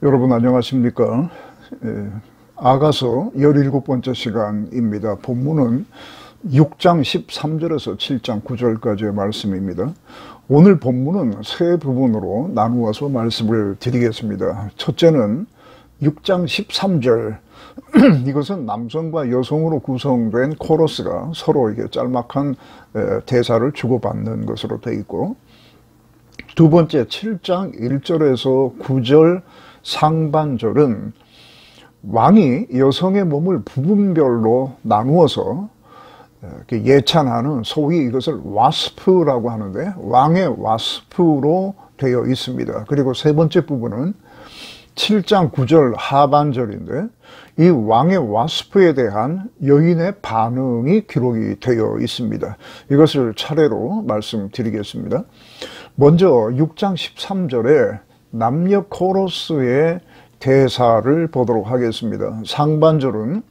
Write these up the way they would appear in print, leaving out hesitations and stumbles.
여러분 안녕하십니까? 아가서 17번째 시간입니다. 본문은 6장 13절에서 7장 9절까지의 말씀입니다. 오늘 본문은 세 부분으로 나누어서 말씀을 드리겠습니다. 첫째는 6장 13절 이것은 남성과 여성으로 구성된 코러스가 서로 이게 짤막한 대사를 주고받는 것으로 되어 있고, 두 번째 7장 1절에서 9절 상반절은 왕이 여성의 몸을 부분별로 나누어서 예찬하는, 소위 이것을 와스프라고 하는데 왕의 와스프로 되어 있습니다. 그리고 세 번째 부분은 7장 9절 하반절인데 이 왕의 와스프에 대한 여인의 반응이 기록이 되어 있습니다. 이것을 차례로 말씀드리겠습니다. 먼저 6장 13절에 남녀 코러스의 대사를 보도록 하겠습니다. 상반절은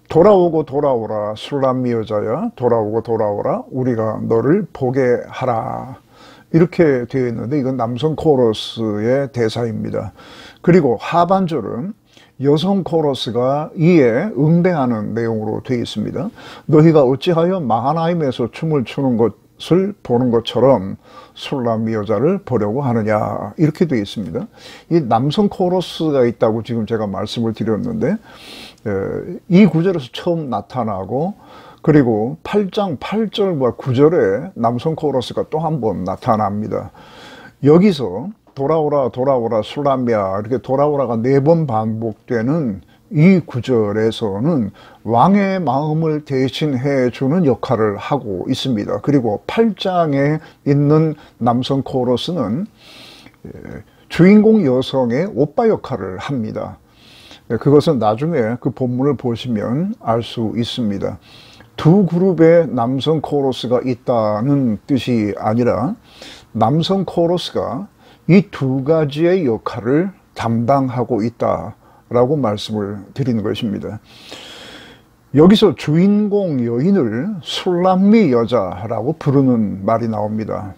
돌아오고 돌아오라 술람미 여자야, 돌아오고 돌아오라 우리가 너를 보게 하라, 이렇게 되어 있는데 이건 남성 코러스의 대사입니다. 그리고 하반절은 여성 코러스가 이에 응대하는 내용으로 되어 있습니다. 너희가 어찌하여 마하나임에서 춤을 추는 것을 보는 것처럼 술람미 여자를 보려고 하느냐, 이렇게 되어 있습니다. 이 남성 코러스가 있다고 지금 제가 말씀을 드렸는데 이 구절에서 처음 나타나고, 그리고 8장 8절과 9절에 남성 코러스가 또 한 번 나타납니다. 여기서 돌아오라 돌아오라 술람미야 이렇게 돌아오라가 4번 반복되는 이 구절에서는 왕의 마음을 대신해 주는 역할을 하고 있습니다. 그리고 8장에 있는 남성 코러스는 주인공 여성의 오빠 역할을 합니다. 그것은 나중에 그 본문을 보시면 알 수 있습니다. 두 그룹의 남성 코러스가 있다는 뜻이 아니라 남성 코러스가 이 두 가지의 역할을 담당하고 있다라고 말씀을 드리는 것입니다. 여기서 주인공 여인을 술람미 여자라고 부르는 말이 나옵니다.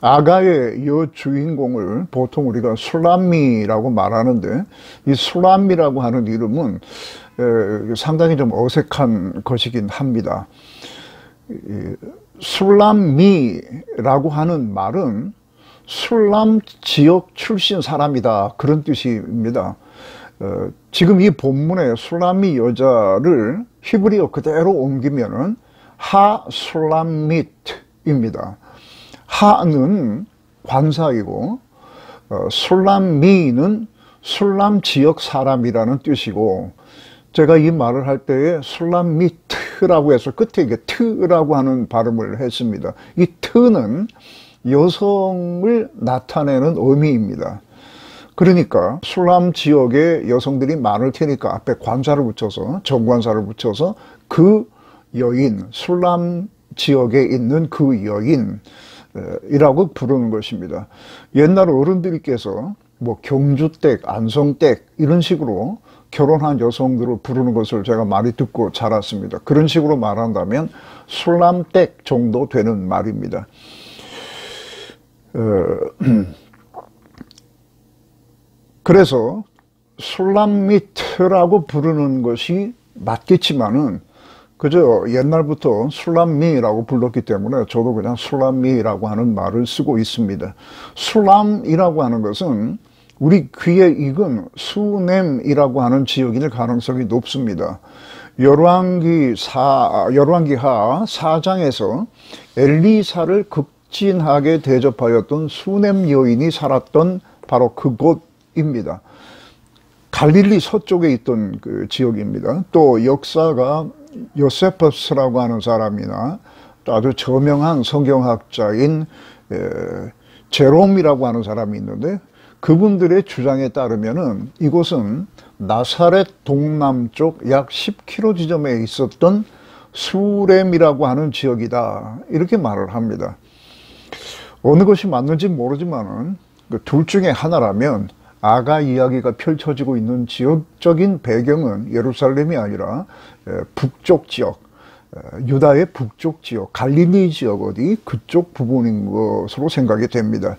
아가의 여주인공을 보통 우리가 술람미라고 말하는데 이 술람미라고 하는 이름은 상당히 좀 어색한 것이긴 합니다. 술람미라고 하는 말은 술람 지역 출신 사람이다, 그런 뜻입니다. 지금 이 본문의 술람미 여자를 히브리어 그대로 옮기면은 하술람밋입니다. 하는 관사이고 술람미는 술람 지역 사람이라는 뜻이고, 제가 이 말을 할 때에 술람미트라고 해서 끝에 이게 트라고 하는 발음을 했습니다. 이 트는 여성을 나타내는 의미입니다. 그러니까 술람 지역에 여성들이 많을 테니까 앞에 관사를 붙여서, 정관사를 붙여서 그 여인, 술람 지역에 있는 그 여인이라고 부르는 것입니다. 옛날 어른들께서 뭐 경주댁, 안성댁 이런 식으로 결혼한 여성들을 부르는 것을 제가 많이 듣고 자랐습니다. 그런 식으로 말한다면 술람댁 정도 되는 말입니다. 그래서 술람미트라고 부르는 것이 맞겠지만은 그저 옛날부터 술람미라고 불렀기 때문에 저도 그냥 술람미라고 하는 말을 쓰고 있습니다. 술람이라고 하는 것은 우리 귀에 익은 수넴이라고 하는 지역일 가능성이 높습니다. 열왕기하 4장에서 엘리사를 극진하게 대접하였던 수넴 여인이 살았던 바로 그곳입니다. 갈릴리 서쪽에 있던 그 지역입니다. 또 역사가 요세퍼스라고 하는 사람이나 또 아주 저명한 성경학자인 제롬이라고 하는 사람이 있는데, 그분들의 주장에 따르면은 이곳은 나사렛 동남쪽 약 10km 지점에 있었던 수렘이라고 하는 지역이다, 이렇게 말을 합니다. 어느 것이 맞는지 모르지만은 그 둘 중에 하나라면 아가 이야기가 펼쳐지고 있는 지역적인 배경은 예루살렘이 아니라 북쪽 지역, 유다의 북쪽 지역, 갈릴리 지역 어디 그쪽 부분인 것으로 생각이 됩니다.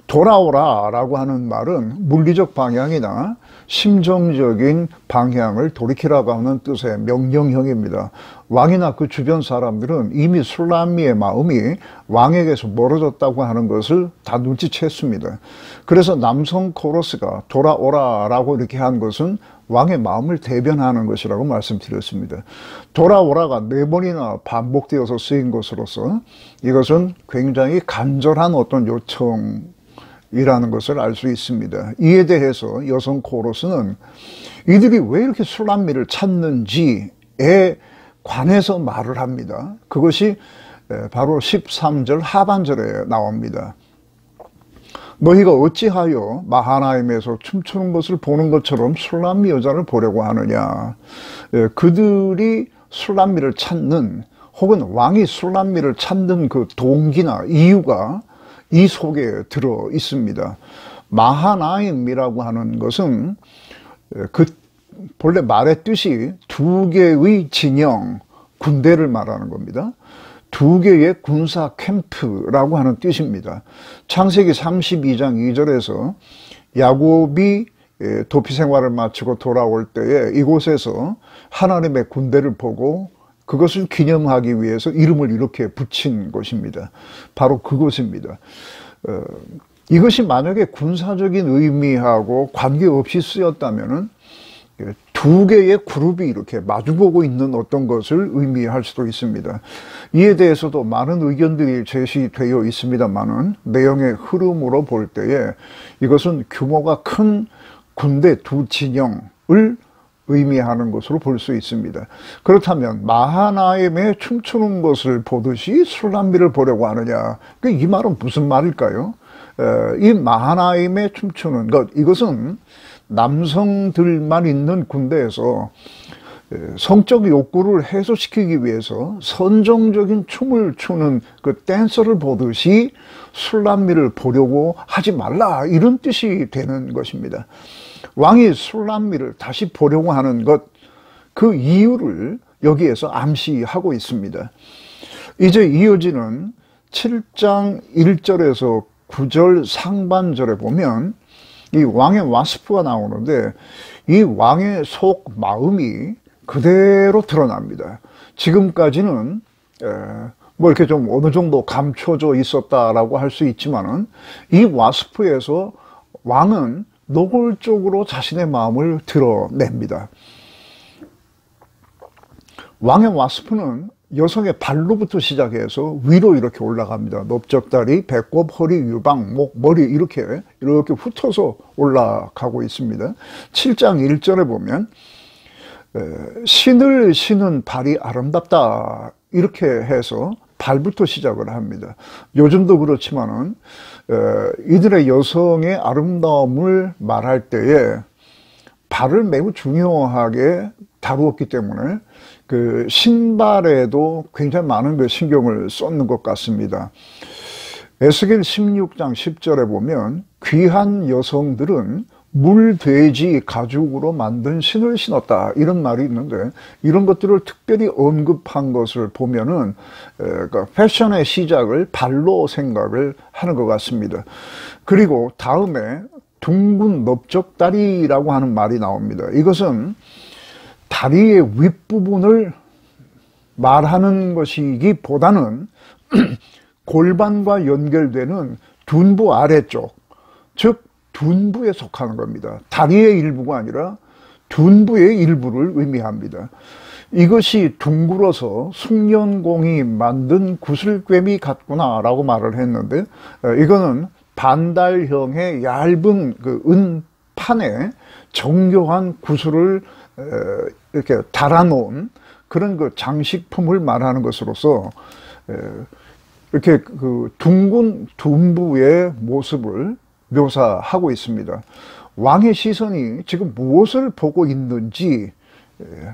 돌아오라 라고 하는 말은 물리적 방향이나 심정적인 방향을 돌이키라고 하는 뜻의 명령형입니다. 왕이나 그 주변 사람들은 이미 술람미의 마음이 왕에게서 멀어졌다고 하는 것을 다 눈치챘습니다. 그래서 남성 코러스가 돌아오라 라고 이렇게 한 것은 왕의 마음을 대변하는 것이라고 말씀드렸습니다. 돌아오라가 4번이나 반복되어서 쓰인 것으로서 이것은 굉장히 간절한 어떤 요청이라는 것을 알 수 있습니다. 이에 대해서 여성 코러스는 이들이 왜 이렇게 술람미를 찾는지에 관해서 말을 합니다. 그것이 바로 13절 하반절에 나옵니다. 너희가 어찌하여 마하나임에서 춤추는 것을 보는 것처럼 술람미 여자를 보려고 하느냐. 그들이 술람미를 찾는 혹은 왕이 술람미를 찾는 그 동기나 이유가 이 속에 들어 있습니다. 마하나임이라고 하는 것은 그 본래 말의 뜻이 2개의 진영, 군대를 말하는 겁니다. 2개의 군사 캠프라고 하는 뜻입니다. 창세기 32장 2절에서 야곱이 도피 생활을 마치고 돌아올 때에 이곳에서 하나님의 군대를 보고 그것을 기념하기 위해서 이름을 이렇게 붙인 곳입니다. 바로 그곳입니다. 이것이 만약에 군사적인 의미하고 관계없이 쓰였다면은 2개의 그룹이 이렇게 마주보고 있는 어떤 것을 의미할 수도 있습니다. 이에 대해서도 많은 의견들이 제시되어 있습니다만은 내용의 흐름으로 볼 때에 이것은 규모가 큰 군대 2진영을 의미하는 것으로 볼 수 있습니다. 그렇다면 마하나임에 춤추는 것을 보듯이 술람미를 보려고 하느냐, 이 말은 무슨 말일까요? 이 마하나임에 춤추는 것, 이것은 남성들만 있는 군대에서 성적 욕구를 해소시키기 위해서 선정적인 춤을 추는 그 댄서를 보듯이 술람미를 보려고 하지 말라, 이런 뜻이 되는 것입니다. 왕이 술람미를 다시 보려고 하는 것, 그 이유를 여기에서 암시하고 있습니다. 이제 이어지는 7장 1절에서 9절 상반절에 보면 이 왕의 와스프가 나오는데 이 왕의 속 마음이 그대로 드러납니다. 지금까지는 뭐 이렇게 좀 어느 정도 감춰져 있었다라고 할 수 있지만은 이 와스프에서 왕은 노골적으로 자신의 마음을 드러냅니다. 왕의 와스프는 여성의 발로부터 시작해서 위로 이렇게 올라갑니다. 넓적다리, 배꼽, 허리, 유방, 목, 머리 이렇게 훑어서 올라가고 있습니다. 7장 1절에 보면 신을 신은 발이 아름답다 이렇게 해서 발부터 시작을 합니다. 요즘도 그렇지만은 이들의 여성의 아름다움을 말할 때에 발을 매우 중요하게 다루었기 때문에 그 신발에도 굉장히 많은 그 신경을 썼는 것 같습니다. 에스겔 16장 10절에 보면 귀한 여성들은 물돼지 가죽으로 만든 신을 신었다 이런 말이 있는데 이런 것들을 특별히 언급한 것을 보면은 패션의 시작을 발로 생각을 하는 것 같습니다. 그리고 다음에 둥근 넓적다리라고 하는 말이 나옵니다. 이것은 다리의 윗부분을 말하는 것이기보다는 골반과 연결되는 둔부 아래쪽, 즉 둔부에 속하는 겁니다. 다리의 일부가 아니라 둔부의 일부를 의미합니다. 이것이 둥글어서 숭년공이 만든 구슬꿰미 같구나 라고 말을 했는데 이거는 반달형의 얇은 그 은판에 정교한 구슬을 이렇게 달아놓은 그런 그 장식품을 말하는 것으로서 이렇게 그 둥근 둔부의 모습을 묘사하고 있습니다. 왕의 시선이 지금 무엇을 보고 있는지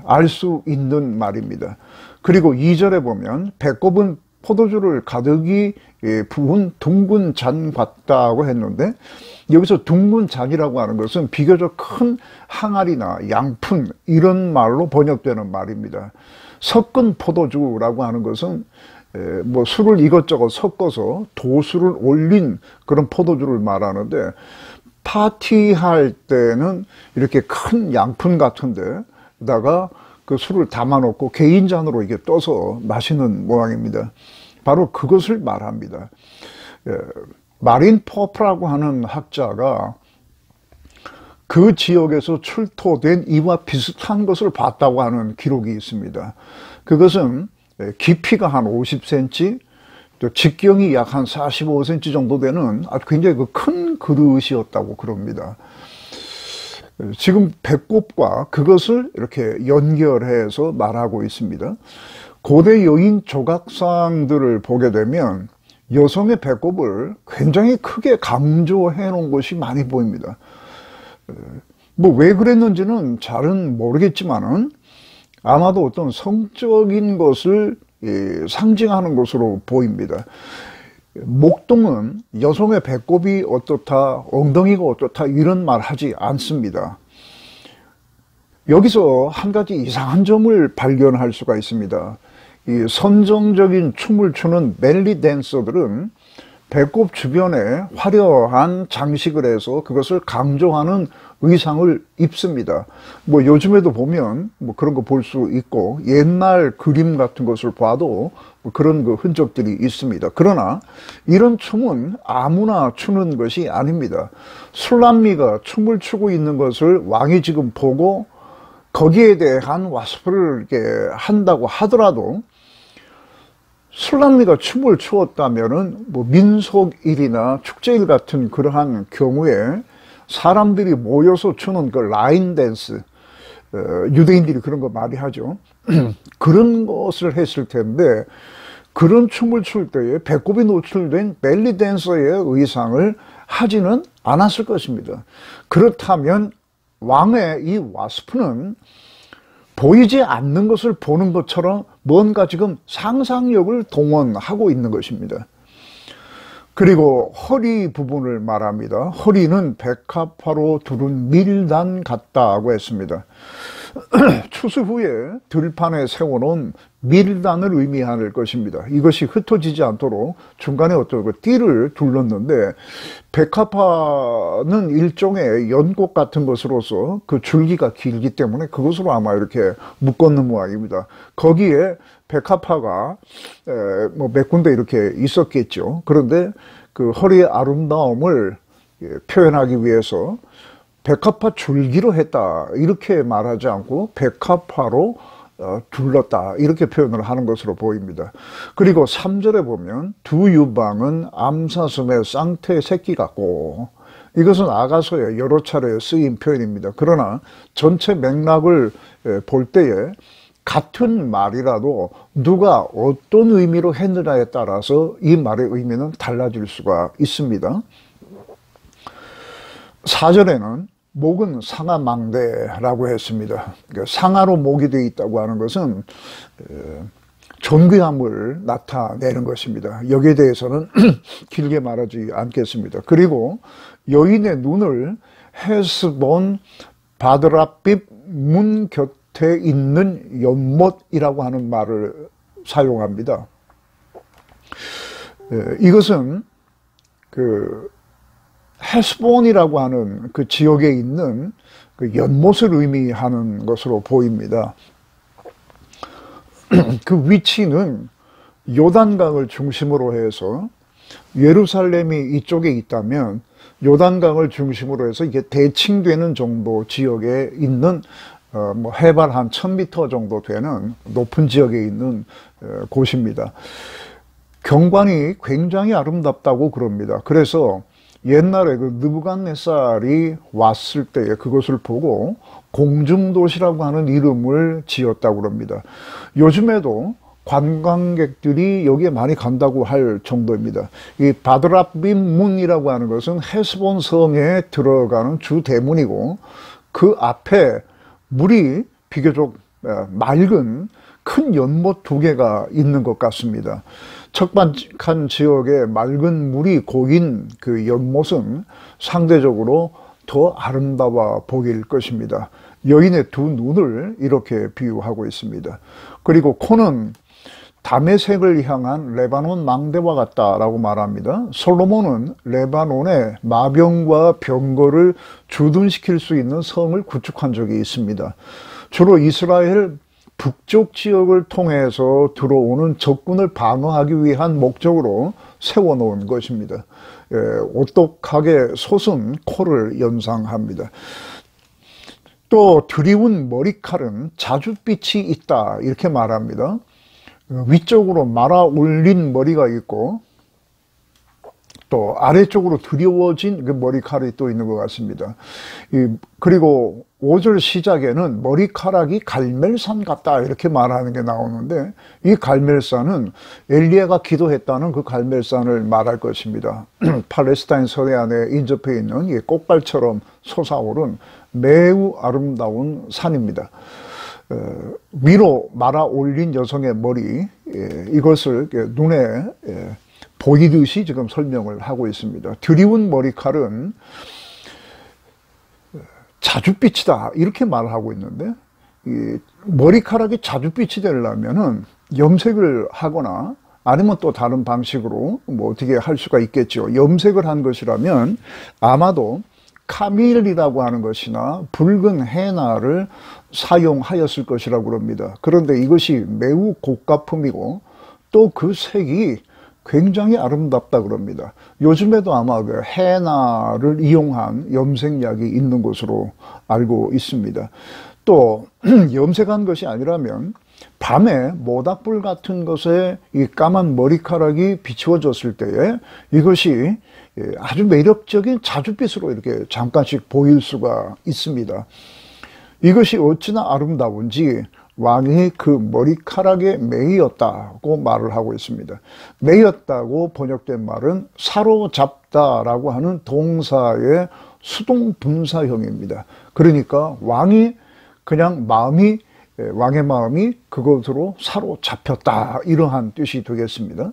알 수 있는 말입니다. 그리고 2절에 보면 배꼽은 포도주를 가득히 부은 둥근 잔 같다고 했는데 여기서 둥근 잔이라고 하는 것은 비교적 큰 항아리나 양푼 이런 말로 번역되는 말입니다. 섞은 포도주라고 하는 것은 뭐 술을 이것저것 섞어서 도수를 올린 그런 포도주를 말하는데, 파티할 때는 이렇게 큰 양푼 같은 데다가 그 술을 담아놓고 개인잔으로 이게 떠서 마시는 모양입니다. 바로 그것을 말합니다. 마린 포프라고 하는 학자가 그 지역에서 출토된 이와 비슷한 것을 봤다고 하는 기록이 있습니다. 그것은 깊이가 한 50cm, 또 직경이 약 한 45cm 정도 되는 아주 굉장히 큰 그릇이었다고 그럽니다. 지금 배꼽과 그것을 이렇게 연결해서 말하고 있습니다. 고대 여인 조각상들을 보게 되면 여성의 배꼽을 굉장히 크게 강조해 놓은 것이 많이 보입니다. 뭐 왜 그랬는지는 잘은 모르겠지만은 아마도 어떤 성적인 것을 상징하는 것으로 보입니다. 목동은 여성의 배꼽이 어떻다, 엉덩이가 어떻다 이런 말 하지 않습니다. 여기서 한 가지 이상한 점을 발견할 수가 있습니다. 이 선정적인 춤을 추는 벨리 댄서들은 배꼽 주변에 화려한 장식을 해서 그것을 강조하는 의상을 입습니다. 뭐 요즘에도 보면 뭐 그런 거 볼 수 있고, 옛날 그림 같은 것을 봐도 뭐 그런 그 흔적들이 있습니다. 그러나 이런 춤은 아무나 추는 것이 아닙니다. 술람미가 춤을 추고 있는 것을 왕이 지금 보고 거기에 대한 와스프를 이렇게 한다고 하더라도, 술람미가 춤을 추었다면은 뭐 민속일이나 축제일 같은 그러한 경우에 사람들이 모여서 추는 그 라인 댄스, 유대인들이 그런 거 많이 하죠. 그런 것을 했을 텐데, 그런 춤을 출 때에 배꼽이 노출된 벨리 댄서의 의상을 하지는 않았을 것입니다. 그렇다면 왕의 이 와스프는 보이지 않는 것을 보는 것처럼 뭔가 지금 상상력을 동원하고 있는 것입니다. 그리고 허리 부분을 말합니다. 허리는 백합화로 두른 밀단 같다고 했습니다. 추수 후에 들판에 세워놓은 밀단을 의미할 것입니다. 이것이 흩어지지 않도록 중간에 어떤 그 띠를 둘렀는데, 백합화는 일종의 연꽃 같은 것으로서 그 줄기가 길기 때문에 그것으로 아마 이렇게 묶었는 모양입니다. 거기에 백합화가 뭐 몇 군데 이렇게 있었겠죠. 그런데 그 허리의 아름다움을 표현하기 위해서 백합화 줄기로 했다 이렇게 말하지 않고 백합화로 둘렀다 이렇게 표현을 하는 것으로 보입니다. 그리고 3절에 보면 두 유방은 암사슴의 쌍태 새끼 같고, 이것은 아가서에 여러 차례 쓰인 표현입니다. 그러나 전체 맥락을 볼 때에 같은 말이라도 누가 어떤 의미로 했느냐에 따라서 이 말의 의미는 달라질 수가 있습니다. 4절에는 목은 상아망대라고 했습니다. 상아로 목이 되어 있다고 하는 것은 존귀함을 나타내는 것입니다. 여기에 대해서는 길게 말하지 않겠습니다. 그리고 여인의 눈을 헤스본 바드라빛 문 곁에 있는 연못이라고 하는 말을 사용합니다. 이것은 그 헤스본이라고 하는 그 지역에 있는 그 연못을 의미하는 것으로 보입니다. 그 위치는 요단강을 중심으로 해서, 예루살렘이 이쪽에 있다면 요단강을 중심으로 해서 이게 대칭되는 정도 지역에 있는 뭐 해발 한 1000m 정도 되는 높은 지역에 있는 곳입니다. 경관이 굉장히 아름답다고 그럽니다. 그래서 옛날에 그 느부갓네살이 왔을 때에 그것을 보고 공중도시라고 하는 이름을 지었다고 합니다. 요즘에도 관광객들이 여기에 많이 간다고 할 정도입니다. 이 바드라빔 문이라고 하는 것은 헤스본 성에 들어가는 주 대문이고, 그 앞에 물이 비교적 맑은 큰 연못 두 개가 있는 것 같습니다. 척박한 지역에 맑은 물이 고인 그 연못은 상대적으로 더 아름다워 보일 것입니다. 여인의 두 눈을 이렇게 비유하고 있습니다. 그리고 코는 다메섹을 향한 레바논 망대와 같다라고 말합니다. 솔로몬은 레바논에 마병과 병거를 주둔시킬 수 있는 성을 구축한 적이 있습니다. 주로 이스라엘 북쪽 지역을 통해서 들어오는 적군을 방어하기 위한 목적으로 세워놓은 것입니다. 오똑하게 솟은 코를 연상합니다. 또 드리운 머리칼은 자줏빛이 있다 이렇게 말합니다. 위쪽으로 말아 올린 머리가 있고 또 아래쪽으로 드리워진 그 머리칼이 또 있는 것 같습니다. 그리고 5절 시작에는 머리카락이 갈멜산 같다 이렇게 말하는 게 나오는데 이 갈멜산은 엘리야가 기도했다는 그 갈멜산을 말할 것입니다. 팔레스타인 서해안에 인접해 있는 이 꽃갈처럼 솟아오른 매우 아름다운 산입니다. 위로 말아 올린 여성의 머리, 이것을 눈에 보이듯이 지금 설명을 하고 있습니다. 드리운 머리칼은 자줏빛이다 이렇게 말을 하고 있는데, 이 머리카락이 자줏빛이 되려면은 염색을 하거나 아니면 또 다른 방식으로 뭐 어떻게 할 수가 있겠죠. 염색을 한 것이라면 아마도 카밀이라고 하는 것이나 붉은 헤나를 사용하였을 것이라고 합니다. 그런데 이것이 매우 고가품이고 또 그 색이 굉장히 아름답다 그럽니다. 요즘에도 아마 그 헤나를 이용한 염색약이 있는 것으로 알고 있습니다. 또 염색한 것이 아니라면 밤에 모닥불 같은 것에 이 까만 머리카락이 비추어졌을 때에 이것이 아주 매력적인 자줏빛으로 이렇게 잠깐씩 보일 수가 있습니다. 이것이 어찌나 아름다운지 왕이 그 머리카락에 매였다고 말을 하고 있습니다. 매였다고 번역된 말은 사로잡다라고 하는 동사의 수동분사형입니다. 그러니까 왕이 그냥 왕의 마음이 그것으로 사로잡혔다 이러한 뜻이 되겠습니다.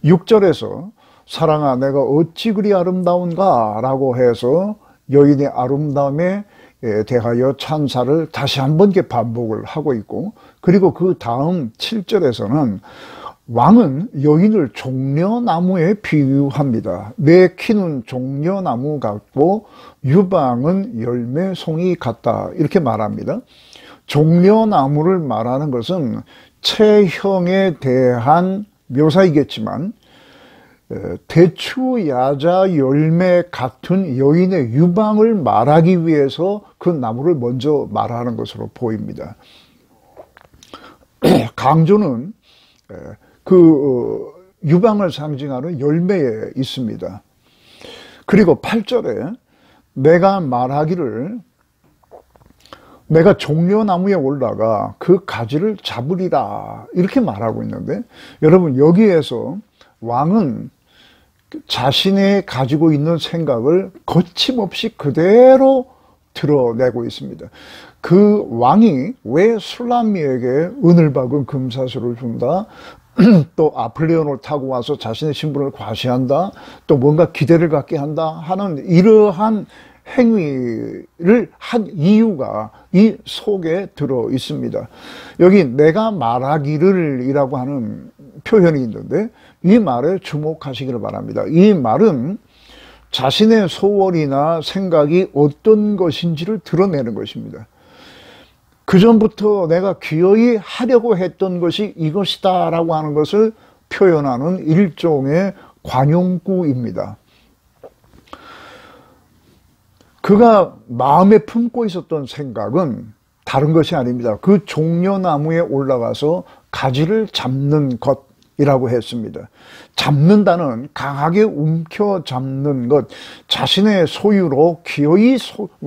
6절에서 사랑아 내가 어찌 그리 아름다운가 라고 해서 여인의 아름다움에 대하여 찬사를 다시 한번 반복을 하고 있고, 그리고 그 다음 7절에서는 왕은 여인을 종려나무에 비유합니다. 내 키는 종려나무 같고 유방은 열매송이 같다 이렇게 말합니다. 종려나무를 말하는 것은 체형에 대한 묘사이겠지만 대추 야자 열매 같은 여인의 유방을 말하기 위해서 그 나무를 먼저 말하는 것으로 보입니다. 강조는 그 유방을 상징하는 열매에 있습니다. 그리고 8절에 내가 말하기를 내가 종려나무에 올라가 그 가지를 잡으리라 이렇게 말하고 있는데, 여러분 여기에서 왕은 자신이 가지고 있는 생각을 거침없이 그대로 드러내고 있습니다. 그 왕이 왜 술람미에게 은을 박은 금사슬을 준다, 또 아플레온을 타고 와서 자신의 신분을 과시한다, 또 뭔가 기대를 갖게 한다 하는 이러한 행위를 한 이유가 이 속에 들어 있습니다. 여기 내가 말하기를 이라고 하는 표현이 있는데 이 말에 주목하시기를 바랍니다. 이 말은 자신의 소원이나 생각이 어떤 것인지를 드러내는 것입니다. 그전부터 내가 기어이 하려고 했던 것이 이것이다 라고 하는 것을 표현하는 일종의 관용구입니다. 그가 마음에 품고 있었던 생각은 다른 것이 아닙니다. 그 종려나무에 올라가서 가지를 잡는 것이라고 했습니다. 잡는다는 강하게 움켜잡는 것, 자신의 소유로 기어이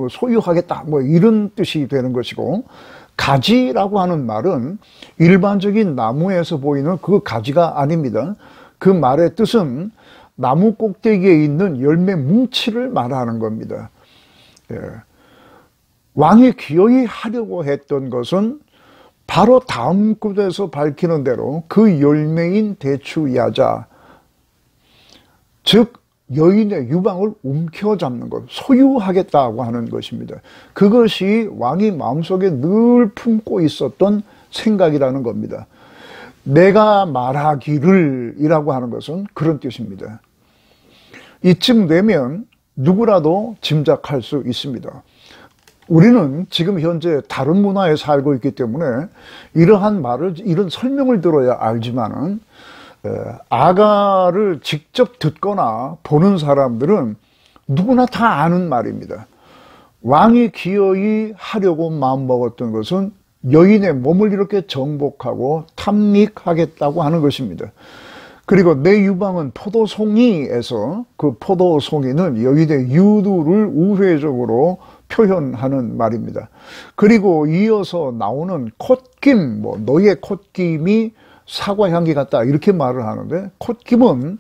소유하겠다 뭐 이런 뜻이 되는 것이고, 가지라고 하는 말은 일반적인 나무에서 보이는 그 가지가 아닙니다. 그 말의 뜻은 나무 꼭대기에 있는 열매 뭉치를 말하는 겁니다. 왕이 기어이 하려고 했던 것은 바로 다음 구절에서 밝히는 대로 그 열매인 대추야자, 즉 여인의 유방을 움켜잡는 것, 소유하겠다고 하는 것입니다. 그것이 왕이 마음속에 늘 품고 있었던 생각이라는 겁니다. 내가 말하기를 이라고 하는 것은 그런 뜻입니다. 이쯤 되면 누구라도 짐작할 수 있습니다. 우리는 지금 현재 다른 문화에 살고 있기 때문에 이러한 말을, 이런 설명을 들어야 알지만은, 아가를 직접 듣거나 보는 사람들은 누구나 다 아는 말입니다. 왕이 기어이 하려고 마음먹었던 것은 여인의 몸을 이렇게 정복하고 탐닉하겠다고 하는 것입니다. 그리고 내 유방은 포도송이에서 그 포도송이는 여인의 유두를 우회적으로 표현하는 말입니다. 그리고 이어서 나오는 콧김, 너의 콧김이 사과향기 같다 이렇게 말을 하는데, 콧김은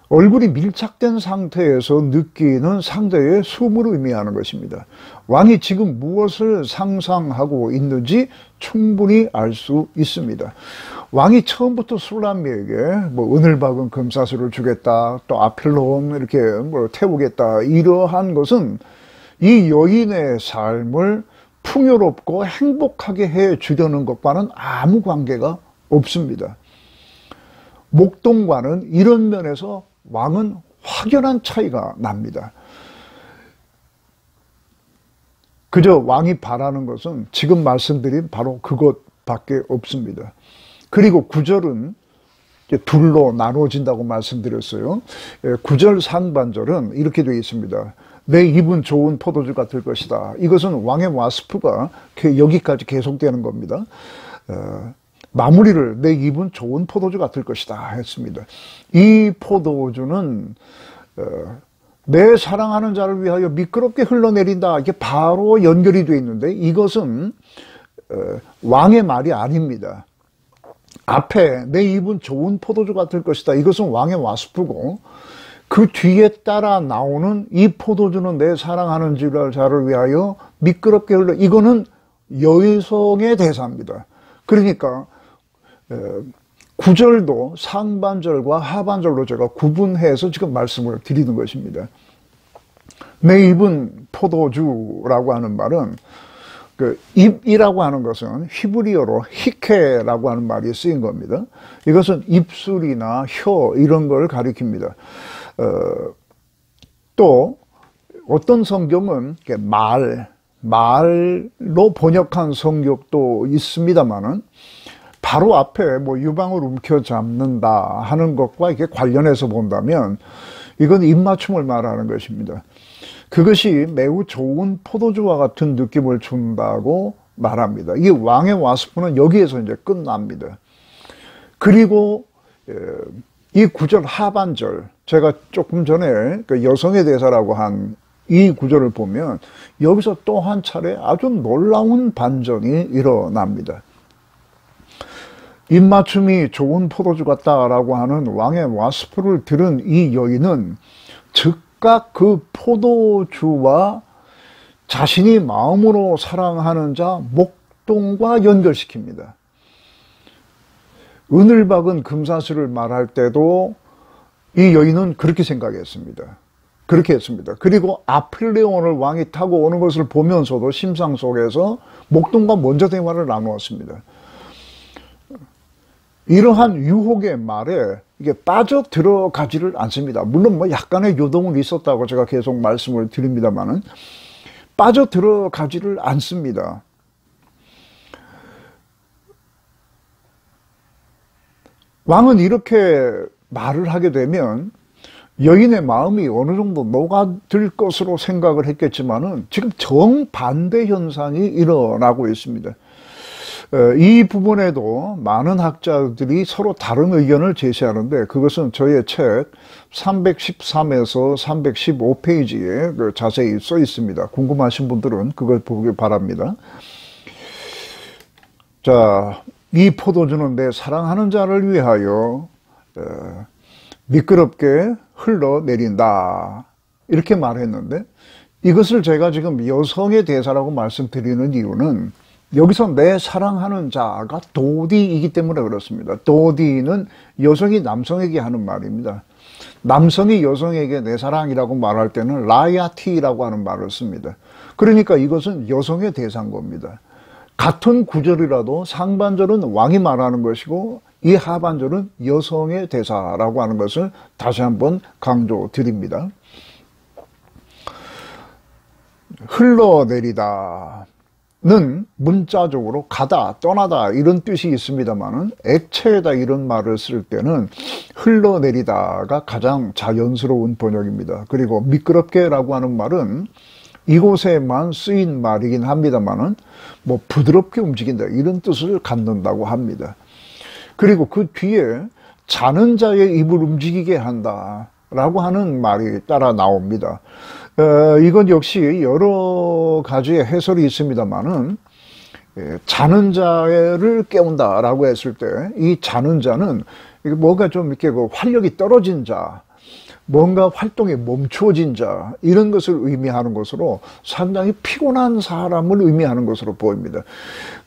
얼굴이 밀착된 상태에서 느끼는 상대의 숨을 의미하는 것입니다. 왕이 지금 무엇을 상상하고 있는지 충분히 알 수 있습니다. 왕이 처음부터 술람미에게 은을 박은 금사슬을 주겠다, 또 아펠론 이렇게 태우겠다, 이러한 것은 이 여인의 삶을 풍요롭고 행복하게 해 주려는 것과는 아무 관계가 없습니다. 목동과는 이런 면에서 왕은 확연한 차이가 납니다. 그저 왕이 바라는 것은 지금 말씀드린 바로 그것밖에 없습니다. 그리고 9절은 둘로 나눠진다고 말씀드렸어요. 9절 상반절은 이렇게 되어 있습니다. 내 입은 좋은 포도주 같을 것이다. 이것은 왕의 와스프가 여기까지 계속되는 겁니다. 마무리를 내 입은 좋은 포도주 같을 것이다 했습니다. 이 포도주는 내 사랑하는 자를 위하여 미끄럽게 흘러내린다. 이게 바로 연결이 되어 있는데, 이것은 왕의 말이 아닙니다. 앞에 내 입은 좋은 포도주 같을 것이다. 이것은 왕의 와스프고, 그 뒤에 따라 나오는 이 포도주는 내 사랑하는 자를 위하여 미끄럽게 흘러, 이거는 여성의 대사입니다. 그러니까 9절도 상반절과 하반절로 제가 구분해서 지금 말씀을 드리는 것입니다. 내 입은 포도주라고 하는 말은, 그 입이라고 하는 것은 히브리어로 히케라고 하는 말이 쓰인 겁니다. 이것은 입술이나 혀 이런 걸 가리킵니다. 또 어떤 성경은 말로 번역한 성경도 있습니다만은, 바로 앞에 유방을 움켜잡는다 하는 것과 이게 관련해서 본다면 이건 입맞춤을 말하는 것입니다. 그것이 매우 좋은 포도주와 같은 느낌을 준다고 말합니다. 이 왕의 와스프는 여기에서 이제 끝납니다. 그리고 이 9절 하반절, 제가 조금 전에 그 여성의 대사라고 한 이 구절을 보면 여기서 또 한 차례 아주 놀라운 반전이 일어납니다. 입맞춤이 좋은 포도주 같다라고 하는 왕의 와스프를 들은 이 여인은 즉각 그 포도주와 자신이 마음으로 사랑하는 자 목동과 연결시킵니다. 은을 박은 금사슬을 말할 때도 이 여인은 그렇게 생각했습니다. 그렇게 했습니다. 그리고 아필레온을 왕이 타고 오는 것을 보면서도 심상 속에서 목동과 먼저 대화를 나누었습니다. 이러한 유혹의 말에 이게 빠져들어가지를 않습니다. 물론 약간의 요동은 있었다고 제가 계속 말씀을 드립니다만은 빠져들어가지를 않습니다. 왕은 이렇게 말을 하게 되면 여인의 마음이 어느 정도 녹아들 것으로 생각을 했겠지만은 지금 정반대 현상이 일어나고 있습니다. 이 부분에도 많은 학자들이 서로 다른 의견을 제시하는데, 그것은 저의 책 313에서 315페이지에 자세히 써 있습니다. 궁금하신 분들은 그걸 보길 바랍니다. 자, 이 포도주는 내 사랑하는 자를 위하여 미끄럽게 흘러내린다, 이렇게 말했는데, 이것을 제가 지금 여성의 대사라고 말씀드리는 이유는 여기서 내 사랑하는 자가 도디이기 때문에 그렇습니다. 도디는 여성이 남성에게 하는 말입니다. 남성이 여성에게 내 사랑이라고 말할 때는 라야티라고 하는 말을 씁니다. 그러니까 이것은 여성의 대사인 겁니다. 같은 구절이라도 상반절은 왕이 말하는 것이고 이 하반절은 여성의 대사라고 하는 것을 다시 한번 강조드립니다. 흘러내리다는 문자적으로 가다, 떠나다 이런 뜻이 있습니다만은 액체에다 이런 말을 쓸 때는 흘러내리다가 가장 자연스러운 번역입니다. 그리고 미끄럽게라고 하는 말은 이곳에만 쓰인 말이긴 합니다만은 뭐 부드럽게 움직인다 이런 뜻을 갖는다고 합니다. 그리고 그 뒤에 자는 자의 입을 움직이게 한다라고 하는 말이 따라 나옵니다. 이건 역시 여러 가지의 해설이 있습니다만은 자는 자를 깨운다라고 했을 때 이 자는 자는 뭔가 좀 이렇게 그 활력이 떨어진 자, 뭔가 활동이 멈추어진 자 이런 것을 의미하는 것으로 상당히 피곤한 사람을 의미하는 것으로 보입니다.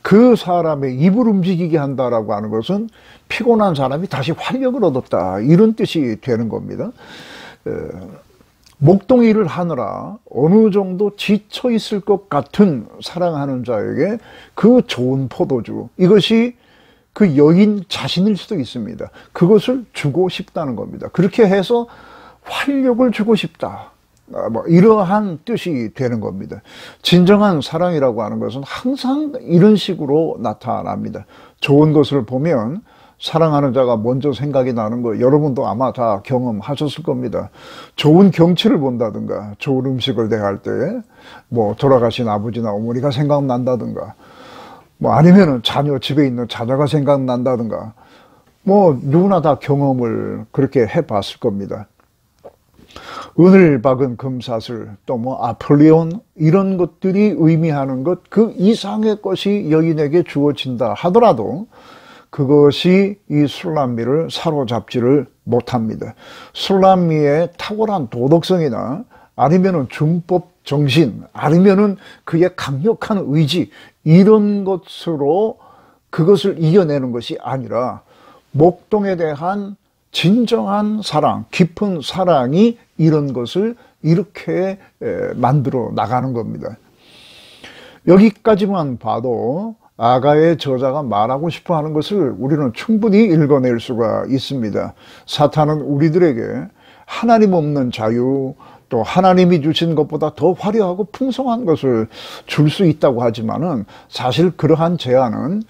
그 사람의 입을 움직이게 한다라고 하는 것은 피곤한 사람이 다시 활력을 얻었다 이런 뜻이 되는 겁니다. 목동일을 하느라 어느 정도 지쳐 있을 것 같은 사랑하는 자에게 그 좋은 포도주, 이것이 그 여인 자신일 수도 있습니다. 그것을 주고 싶다는 겁니다. 그렇게 해서 활력을 주고 싶다. 이러한 뜻이 되는 겁니다. 진정한 사랑이라고 하는 것은 항상 이런 식으로 나타납니다. 좋은 것을 보면 사랑하는 자가 먼저 생각이 나는 거 여러분도 아마 다 경험하셨을 겁니다. 좋은 경치를 본다든가 좋은 음식을 대할 때 뭐 돌아가신 아버지나 어머니가 생각난다든가 뭐 아니면은 자녀 집에 있는 자녀가 생각난다든가 뭐 누구나 다 경험을 그렇게 해봤을 겁니다. 은을 박은 금사슬 또 뭐 아폴리온 이런 것들이 의미하는 것 그 이상의 것이 여인에게 주어진다 하더라도 그것이 이 술람미를 사로잡지를 못합니다. 술람미의 탁월한 도덕성이나 아니면은 준법 정신 아니면은 그의 강력한 의지 이런 것으로 그것을 이겨내는 것이 아니라 목동에 대한 진정한 사랑, 깊은 사랑이 이런 것을 이렇게 만들어 나가는 겁니다. 여기까지만 봐도 아가의 저자가 말하고 싶어 하는 것을 우리는 충분히 읽어낼 수가 있습니다. 사탄은 우리들에게 하나님 없는 자유, 또 하나님이 주신 것보다 더 화려하고 풍성한 것을 줄 수 있다고 하지만은 사실 그러한 제안은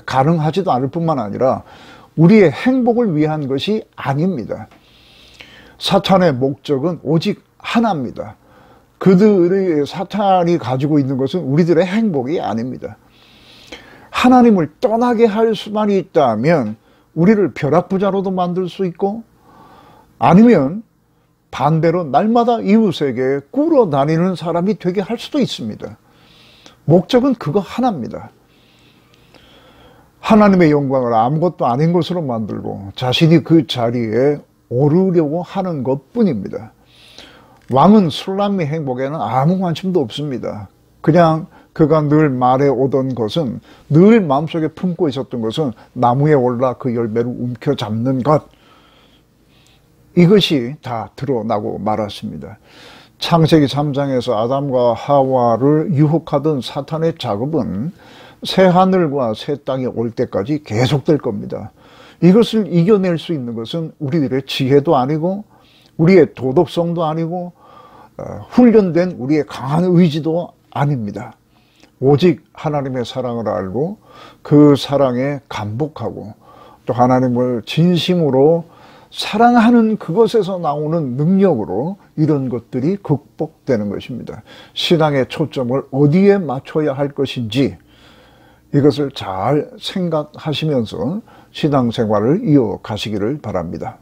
가능하지도 않을 뿐만 아니라 우리의 행복을 위한 것이 아닙니다. 사탄의 목적은 오직 하나입니다. 그들의 사탄이 가지고 있는 것은 우리들의 행복이 아닙니다. 하나님을 떠나게 할 수만 있다면 우리를 벼락부자로도 만들 수 있고 아니면 반대로 날마다 이웃에게 꿇어 다니는 사람이 되게 할 수도 있습니다. 목적은 그거 하나입니다. 하나님의 영광을 아무것도 아닌 것으로 만들고 자신이 그 자리에 오르려고 하는 것뿐입니다. 왕은 술람미 행복에는 아무 관심도 없습니다. 그냥 그가 늘 말해 오던 것은 늘 마음속에 품고 있었던 것은 나무에 올라 그 열매를 움켜잡는 것 이것이 다 드러나고 말았습니다. 창세기 3장에서 아담과 하와를 유혹하던 사탄의 작업은 새하늘과 새 땅이 올 때까지 계속될 겁니다. 이것을 이겨낼 수 있는 것은 우리들의 지혜도 아니고 우리의 도덕성도 아니고 훈련된 우리의 강한 의지도 아닙니다. 오직 하나님의 사랑을 알고 그 사랑에 감복하고 또 하나님을 진심으로 사랑하는 그것에서 나오는 능력으로 이런 것들이 극복되는 것입니다. 신앙의 초점을 어디에 맞춰야 할 것인지 이것을 잘 생각하시면서 신앙생활을 이어가시기를 바랍니다.